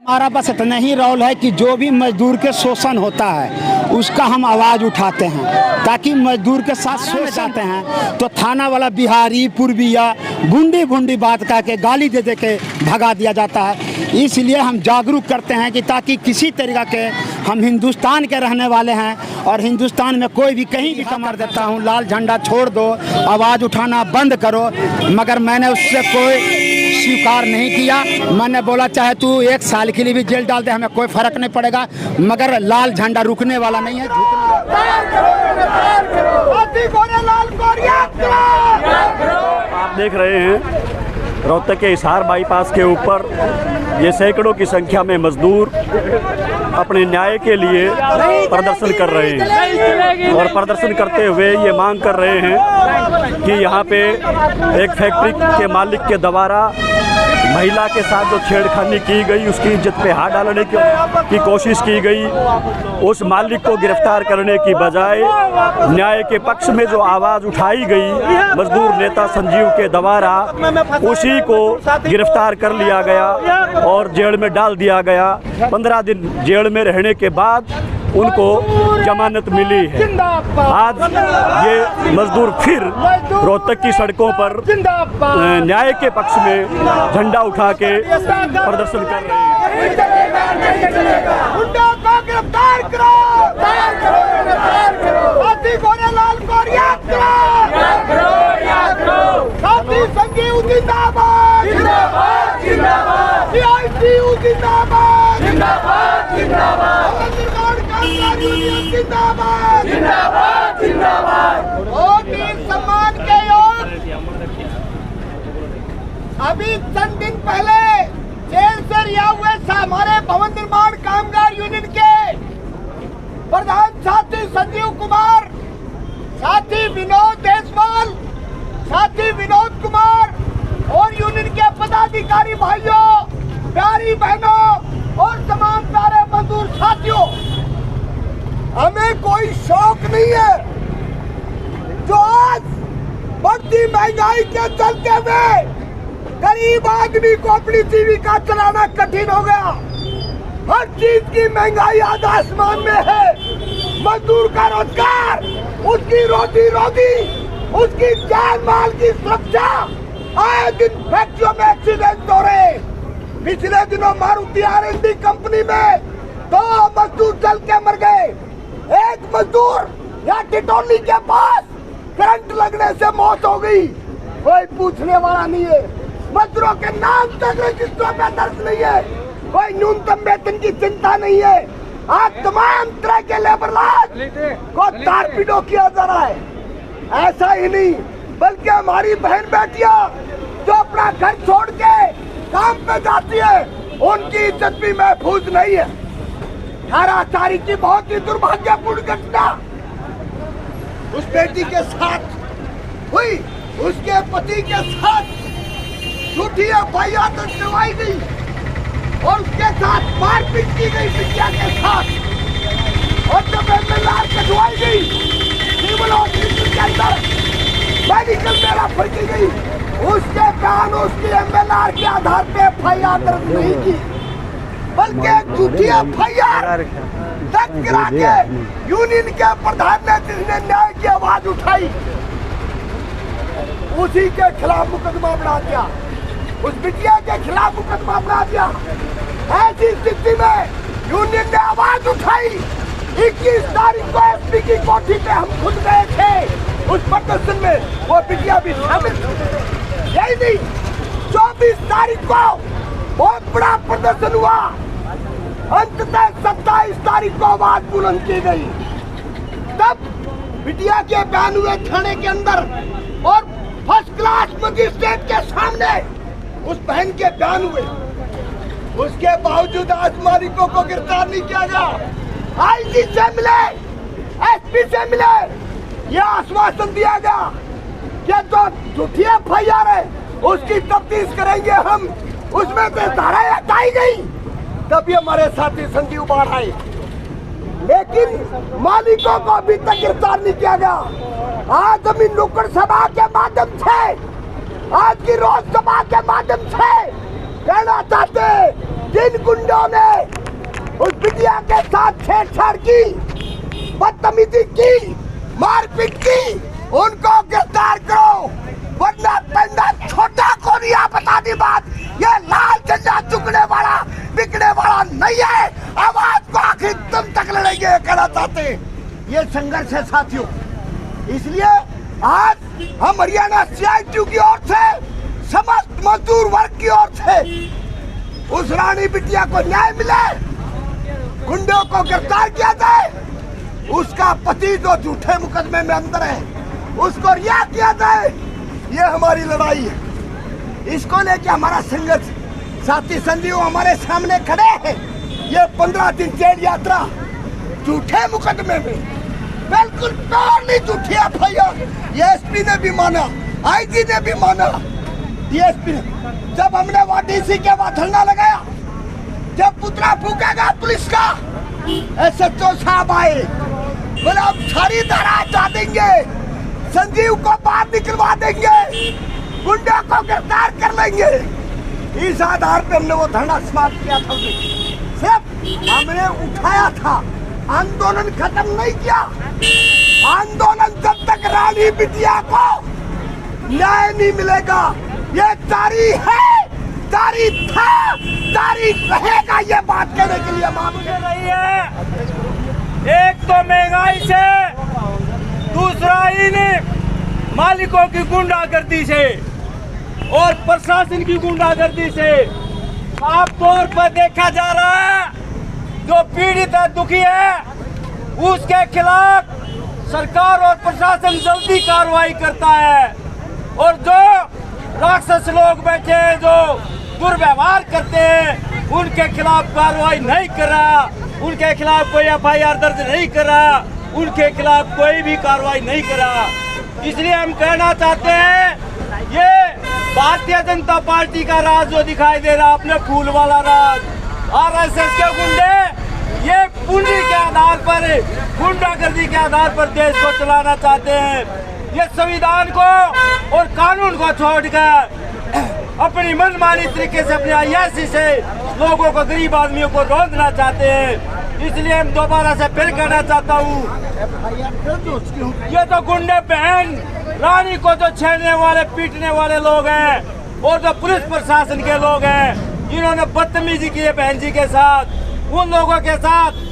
हमारा बस इतना ही रोल है कि जो भी मजदूर के शोषण होता है उसका हम आवाज़ उठाते हैं, ताकि मजदूर के साथ शोषण जाते हैं तो थाना वाला बिहारी पूर्विया गुंडी बात कह के गाली दे के भगा दिया जाता है। इसलिए हम जागरूक करते हैं कि ताकि किसी तरीक़ा के हम हिंदुस्तान के रहने वाले हैं और हिंदुस्तान में कोई भी कहीं भी कमर देता हूँ, लाल झंडा छोड़ दो, आवाज़ उठाना बंद करो। मगर मैंने उससे कोई स्वीकार नहीं किया। मैंने बोला चाहे तू 1 साल के लिए भी जेल डाल दे, हमें कोई फर्क नहीं पड़ेगा, मगर लाल झंडा रुकने वाला नहीं है। आप देख रहे हैं रोहतक के हिसार बाईपास के ऊपर ये सैकड़ों की संख्या में मजदूर अपने न्याय के लिए प्रदर्शन कर रहे हैं और प्रदर्शन करते हुए ये मांग कर रहे हैं कि यहाँ पे एक फैक्ट्री के मालिक के द्वारा महिला के साथ जो छेड़खानी की गई, उसकी इज्जत पे हाथ डालने की कोशिश की गई, उस मालिक को गिरफ्तार करने की बजाय न्याय के पक्ष में जो आवाज़ उठाई गई मजदूर नेता संजीव के द्वारा, उसी को गिरफ्तार कर लिया गया और जेल में डाल दिया गया। 15 दिन जेल में रहने के बाद उनको जमानत मिली है। आज ये मजदूर फिर रोहतक की सड़कों पर न्याय के पक्ष में झंडा उठा के प्रदर्शन कर रहे सम्मान के योग अभी चंद दिन पहले जेल से रिहा हुए हमारे भवन निर्माण कामगार यूनियन के प्रधान साथी संजीव कुमार, साथी विनोद देसवाल, साथी विनोद कुमार और यूनियन के पदाधिकारी भाइयों, प्यारी बहनों और तमाम प्यारे मजदूर साथियों, हमें कोई शौक नहीं है जो आज बढ़ती महंगाई के चलते हुए गरीब आदमी को अपनी जीविका चलाना कठिन हो गया। हर चीज की महंगाई आज आसमान में है। मजदूर का रोजगार, उसकी रोजी रोटी, उसकी जान माल की सुरक्षा, आए दिन फैक्ट्रियों में एक्सीडेंट हो रहे। पिछले दिनों मारुति R&D कंपनी में 2 मजदूर जल के मर गए। एक मजदूर या टिटोली के पास करंट लगने से मौत हो गई। कोई पूछने वाला नहीं है। मजदूरों के नाम तक रजिस्टरों में दर्ज नहीं है। कोई न्यूनतम वेतन की चिंता नहीं है। आज तमाम तरह के लेबर लॉज को तारपीड़ो किया जा रहा है। ऐसा ही नहीं बल्कि हमारी बहन बेटियां जो अपना घर छोड़ के काम पे जाती है, उनकी इज्जत भी महफूज नहीं है। 18 तारीख की बहुत ही दुर्भाग्यपूर्ण घटना उस बेटी के साथ हुई। उसके पति के साथ झूठी एफआईआर करवाई गई और उसके साथ मारपीट की गई बिटिया के साथ, और जब एमएलआर कटवाई गई सिविल हॉस्पिटल के अंदर मेडिकल मेरा की गई, उसके बयान उसकी एमएलआर के आधार पे एफआईआर दर्ज नहीं की, बल्कि एक झूठी एफआईआर दर्ज करा के यूनियन के प्रधान ने जिसने न्याय की आवाज उठाई, उसी के खिलाफ मुकदमा बना दिया, उस बिटिया के खिलाफ मुकदमा बना दिया। ऐसी स्थिति में यूनियन ने आवाज उठाई। 21 तारीख को एसपी की कोठी पे हम खुद गए थे उस प्रदर्शन में, वो बिटिया भी शामिल थी। यही नहीं, 24 तारीख को बहुत बड़ा प्रदर्शन हुआ। अंततः 27 तारीख को आवाज बुलंद की गई। तब बिटिया के बयान हुए थाने के अंदर और फर्स्ट क्लास मजिस्ट्रेट के सामने उस बहन के बयान हुए। उसके बावजूद आज मालिकों को गिरफ्तार नहीं किया गया। आईजी से मिले, एसपी से मिले, यह आश्वासन दिया गया कि जो झूठी एफआईआर है उसकी तफ्तीश करेंगे हम, उसमें से धाराएं हटाई गई। तभी हमारे साथी संजीव बाढ़ आए, लेकिन मालिकों को अभी तक गिरफ्तार नहीं किया गया। आज हम इन नुक्कड़ सभा के माध्यम से, आज की रोज सभा के माध्यम से कहना चाहते जिन गुंडों ने उस बिटिया के साथ छेड़छाड़ की, बदतमीजी की, मारपीट की, उनको गिरफ्तार करो, वरना पेंदा छोटा को नहीं। आप बता दी बात, ये लाल झंडा झुकने वाला बिकने वाला नहीं है। आवाज को आखिर तुम तक लड़ेंगे, कहना चाहते हैं। ये संघर्ष है साथियों। इसलिए आज हम हरियाणा CITU की ओर से, समस्त मजदूर वर्ग की ओर से उस रानी बिटिया को न्याय मिले, गुंडों को गिरफ्तार किया जाए, उसका पति जो झूठे मुकदमे में अंदर है उसको रिहा किया जाए। ये हमारी लड़ाई है। इसको लेके हमारा संघर्ष, साथी संजीव हमारे सामने खड़े हैं। ये 15 दिन जेल यात्रा झूठे मुकदमे में, बिल्कुल टोटली झूठी FIR। SP ने भी माना, IG ने भी माना, DSP ने। जब हमने वो DC के वहां धरना लगाया, जब पुतला फूकेगा पुलिस का, SHO साहब आए, बोले अब सारी धारा हटा देंगे, संजीव को बाहर निकलवा देंगे, गुंडा को गिरफ्तार कर लेंगे। इस आधार पे हमने वो धरना समाप्त किया था। सिर्फ हमने उठाया था, आंदोलन खत्म नहीं किया। आंदोलन जब तक रानी बिटिया को न्याय नहीं मिलेगा, ये जारी है, जारी था, जारी रहेगा। ये बात कहने के लिए मांग रही है। एक तो महंगाई से, दूसरा इन मालिकों की गुंडागर्दी से और प्रशासन की गुंडागर्दी से साफ तौर पर देखा जा रहा है, जो पीड़ित है, दुखी है, उसके खिलाफ सरकार और प्रशासन जल्दी कार्रवाई करता है, और जो राक्षस लोग बैठे हैं, जो दुर्व्यवहार करते हैं, उनके खिलाफ कार्रवाई नहीं कर रहा, उनके खिलाफ कोई FIR दर्ज नहीं कर रहा, उनके खिलाफ कोई भी कार्रवाई नहीं कर रहा। इसलिए हम कहना चाहते हैं, ये भारतीय जनता पार्टी का राज जो दिखाई दे रहा, अपने फूल वाला राज, RSS के गुंडे ये पूंजी के आधार पर, गुंडागर्दी के आधार पर देश को चलाना चाहते हैं। ये संविधान को और कानून को छोड़कर अपनी मनमानी तरीके से, अपनी अय्याशी से लोगों को, गरीब आदमियों को रोंदना चाहते हैं। इसलिए हम दोबारा से फिर कहना चाहता हूँ, ये तो गुंडे बहन रानी को जो छेड़ने वाले, पीटने वाले लोग हैं, और जो पुलिस प्रशासन के लोग हैं, जिन्होंने बदतमीजी की है बहन जी के साथ, उन लोगों के साथ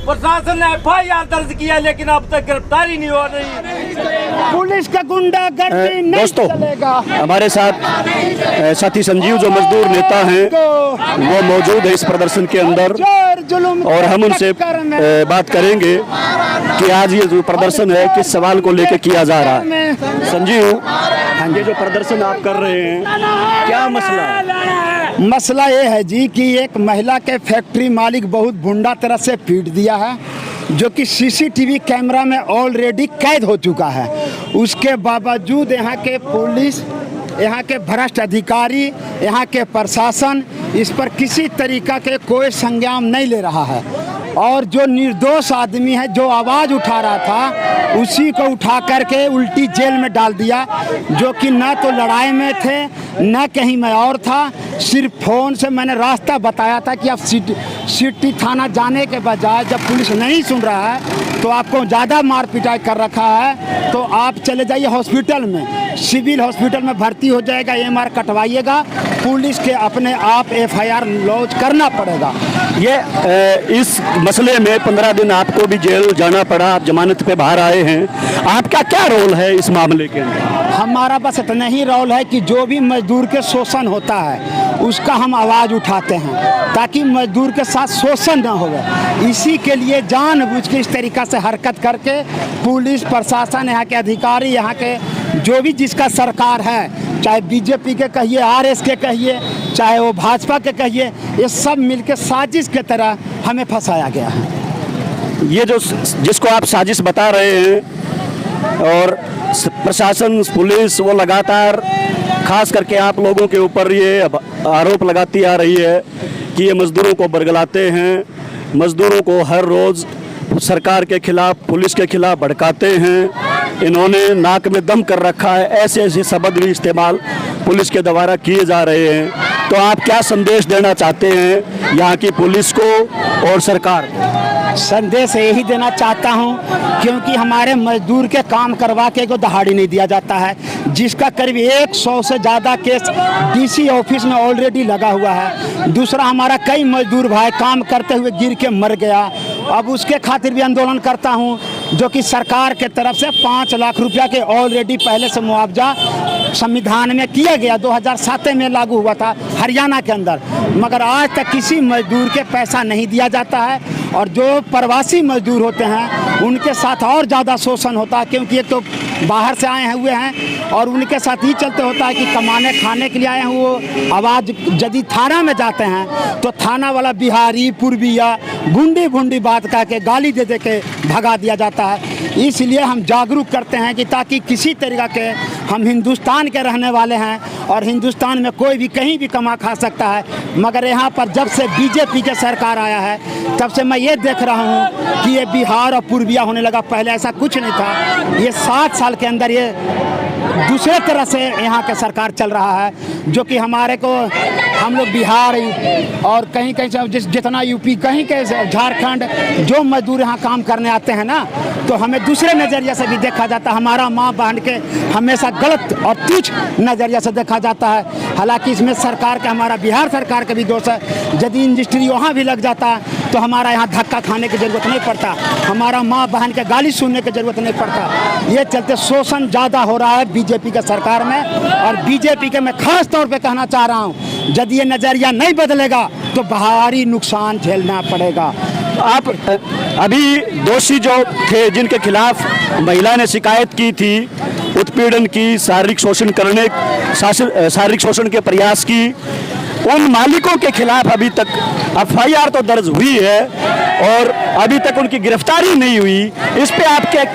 प्रशासन ने FIR दर्ज किया, लेकिन अब तक गिरफ्तारी नहीं हो रही। पुलिस का गुंडागर्दी नहीं चलेगा। हमारे साथ साथी संजीव जो मजदूर नेता हैं वो मौजूद है इस प्रदर्शन के अंदर, और हम उनसे बात करेंगे कि आज ये जो प्रदर्शन है किस सवाल को लेकर किया जा रहा है। संजीव, ये जो प्रदर्शन आप कर रहे हैं, क्या मसला है? मसला ये है जी कि एक महिला के फैक्ट्री मालिक बहुत गुंडा तरह से पीट दिया है, जो कि CCTV कैमरा में ऑलरेडी कैद हो चुका है। उसके बावजूद यहाँ के पुलिस, यहाँ के भ्रष्ट अधिकारी, यहाँ के प्रशासन इस पर किसी तरीका के कोई संज्ञान नहीं ले रहा है। और जो निर्दोष आदमी है, जो आवाज़ उठा रहा था, उसी को उठा करके उल्टी जेल में डाल दिया, जो कि न तो लड़ाई में थे, न कहीं मैं और था। सिर्फ फ़ोन से मैंने रास्ता बताया था कि आप सिटी थाना जाने के बजाय, जब पुलिस नहीं सुन रहा है तो आपको ज़्यादा मार पिटाई कर रखा है, तो आप चले जाइए हॉस्पिटल में, सिविल हॉस्पिटल में भर्ती हो जाएगा, MR कटवाइएगा, पुलिस के अपने आप FIR लॉन्च करना पड़ेगा। ये इस मसले में 15 दिन आपको भी जेल जाना पड़ा, आप जमानत पे बाहर आए हैं, आपका क्या रोल है इस मामले के अंदर? हमारा बस इतना ही रोल है कि जो भी मजदूर के शोषण होता है उसका हम आवाज़ उठाते हैं, ताकि मजदूर के साथ शोषण न हो। इसी के लिए जानबूझ के इस तरीक़ा से हरकत करके पुलिस प्रशासन, यहाँ के अधिकारी, यहाँ के जो भी जिसका सरकार है, चाहे BJP के कहिए, RS के कहिए, चाहे वो भाजपा के कहिए, ये सब मिलके साजिश के तरह हमें फंसाया गया है। ये जो जिसको आप साजिश बता रहे हैं, और प्रशासन, पुलिस, वो लगातार खास करके आप लोगों के ऊपर ये आरोप लगाती आ रही है कि ये मज़दूरों को बरगलाते हैं, मज़दूरों को हर रोज़ सरकार के खिलाफ, पुलिस के खिलाफ भड़काते हैं, इन्होंने नाक में दम कर रखा है, ऐसे ऐसे शब्द भी इस्तेमाल पुलिस के द्वारा किए जा रहे हैं। तो आप क्या संदेश देना चाहते हैं यहाँ की पुलिस को और सरकार? संदेश यही देना चाहता हूँ, क्योंकि हमारे मजदूर के काम करवा के को दहाड़ी नहीं दिया जाता है, जिसका करीब 100 से ज़्यादा केस डीसी ऑफिस में ऑलरेडी लगा हुआ है। दूसरा, हमारा कई मजदूर भाई काम करते हुए गिर के मर गया। अब उसके खातिर भी आंदोलन करता हूँ, जो कि सरकार के तरफ से 5 लाख रुपया के ऑलरेडी पहले से मुआवजा संविधान में किया गया, 2007 में लागू हुआ था हरियाणा के अंदर, मगर आज तक किसी मजदूर के पैसा नहीं दिया जाता है। और जो प्रवासी मजदूर होते हैं उनके साथ और ज़्यादा शोषण होता है, क्योंकि एक तो बाहर से आए हुए हैं और उनके साथ ही चलते होता है कि कमाने खाने के लिए आए हैं। वो आवाज़ यदि थाना में जाते हैं तो थाना वाला बिहारी पूर्विया गुंडी गुंडी बात कह के गाली दे दे के भगा दिया जाता है। इसलिए हम जागरूक करते हैं कि ताकि किसी तरीक़ा के, हम हिंदुस्तान के रहने वाले हैं और हिंदुस्तान में कोई भी कहीं भी कमा खा सकता है, मगर यहाँ पर जब से बीजेपी के सरकार आया है तब से मैं ये देख रहा हूँ कि ये बिहार और पूर्विया होने लगा। पहले ऐसा कुछ नहीं था। ये 7 साल के अंदर ये दूसरे तरह से यहाँ का सरकार चल रहा है, जो कि हमारे को, हम लोग बिहार और कहीं कहीं से जितना यूपी, कहीं के झारखंड, जो मजदूर यहाँ काम करने आते हैं ना, तो हमें दूसरे नज़रिए से भी देखा जाता है। हमारा माँ बहन के हमेशा गलत और तुच्छ नज़रिए से देखा जाता है। हालांकि इसमें सरकार का, हमारा बिहार सरकार का भी दोष है। यदि इंडस्ट्री वहाँ भी लग जाता तो हमारा यहाँ धक्का खाने की ज़रूरत नहीं पड़ता, हमारा माँ बहन के गाली सुनने की ज़रूरत नहीं पड़ता। ये चलते शोषण ज़्यादा हो रहा है बीजेपी के सरकार में, और बीजेपी के मैं खास तौर पे कहना चाह रहा हूँ, यदि ये नज़रिया नहीं बदलेगा तो भारी नुकसान झेलना पड़ेगा। आप अभी दोषी जो थे, जिनके खिलाफ महिला ने शिकायत की थी, उत्पीड़न की, शारीरिक शोषण के प्रयास की, उन मालिकों के खिलाफ अभी तक एफआईआर तो दर्ज हुई है और अभी तक उनकी गिरफ्तारी नहीं हुई। इस पे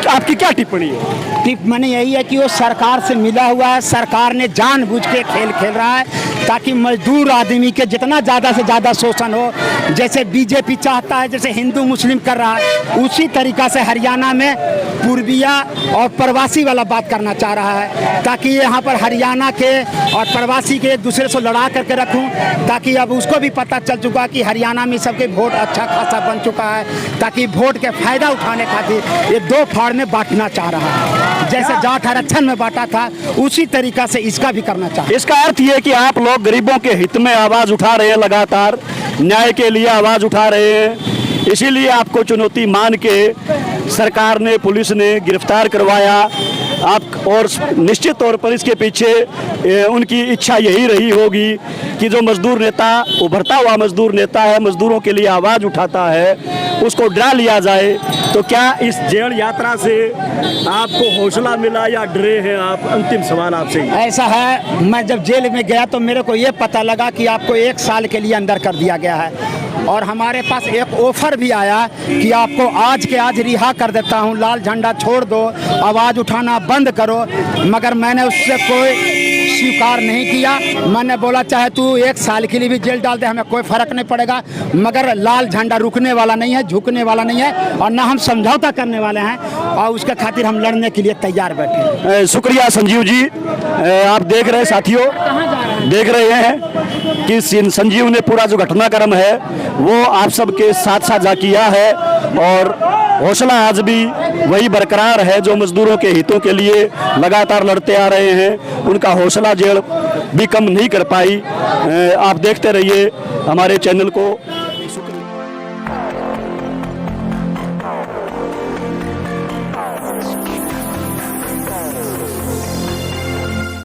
आपकी क्या टिप्पणी है? टिप्पणी यही है कि वो सरकार से मिला हुआ है। सरकार ने जानबूझ के खेल खेल रहा है ताकि मजदूर आदमी के जितना ज़्यादा से ज़्यादा शोषण हो। जैसे बीजेपी चाहता है, जैसे हिंदू मुस्लिम कर रहा है, उसी तरीक़ा से हरियाणा में पूर्विया और प्रवासी वाला बात करना चाह रहा है, ताकि यहाँ पर हरियाणा के और प्रवासी के एक दूसरे से लड़ा करके रखूं, ताकि अब उसको भी पता चल चुका कि हरियाणा में सबके वोट अच्छा खासा बन चुका है, ताकि वोट के फायदा उठाने खातिर ये 2 फाड़ में बांटना चाह रहा है। जैसे जाट आरक्षण में बांटा था, उसी तरीका से इसका भी करना चाहिए। इसका अर्थ ये कि आप लोग गरीबों के हित में आवाज उठा रहे हैं, लगातार न्याय के लिए आवाज उठा रहे हैं, इसीलिए आपको चुनौती मान के सरकार ने, पुलिस ने गिरफ्तार करवाया आप, और निश्चित तौर पर इसके पीछे उनकी इच्छा यही रही होगी कि जो मजदूर नेता, उभरता हुआ मजदूर नेता है, मजदूरों के लिए आवाज़ उठाता है, उसको डरा लिया जाए। तो क्या इस जेल यात्रा से आपको हौसला मिला या डरे हैं आप? अंतिम सवाल आपसे। ऐसा है, मैं जब जेल में गया तो मेरे को ये पता लगा कि आपको 1 साल के लिए अंदर कर दिया गया है, और हमारे पास एक ऑफर भी आया कि आपको आज के आज रिहा कर देता हूँ, लाल झंडा छोड़ दो, आवाज़ उठाना बंद करो। मगर मैंने उससे कोई स्वीकार नहीं किया। मैंने बोला चाहे तू 1 साल के लिए भी जेल डाल दे, हमें कोई फ़र्क नहीं पड़ेगा, मगर लाल झंडा रुकने वाला नहीं है, झुकने वाला नहीं है, और ना हम समझौता करने वाले हैं, और उसके खातिर हम लड़ने के लिए तैयार बैठे हैं। शुक्रिया संजीव जी। आप देख रहे हैं साथियों, देख रहे हैं कि संजीव ने पूरा जो घटनाक्रम है वो आप सबके साथ साझा किया है, और हौसला आज भी वही बरकरार है जो मजदूरों के हितों के लिए लगातार लड़ते आ रहे हैं। उनका हौसला जेल भी कम नहीं कर पाई। आप देखते रहिए हमारे चैनल को।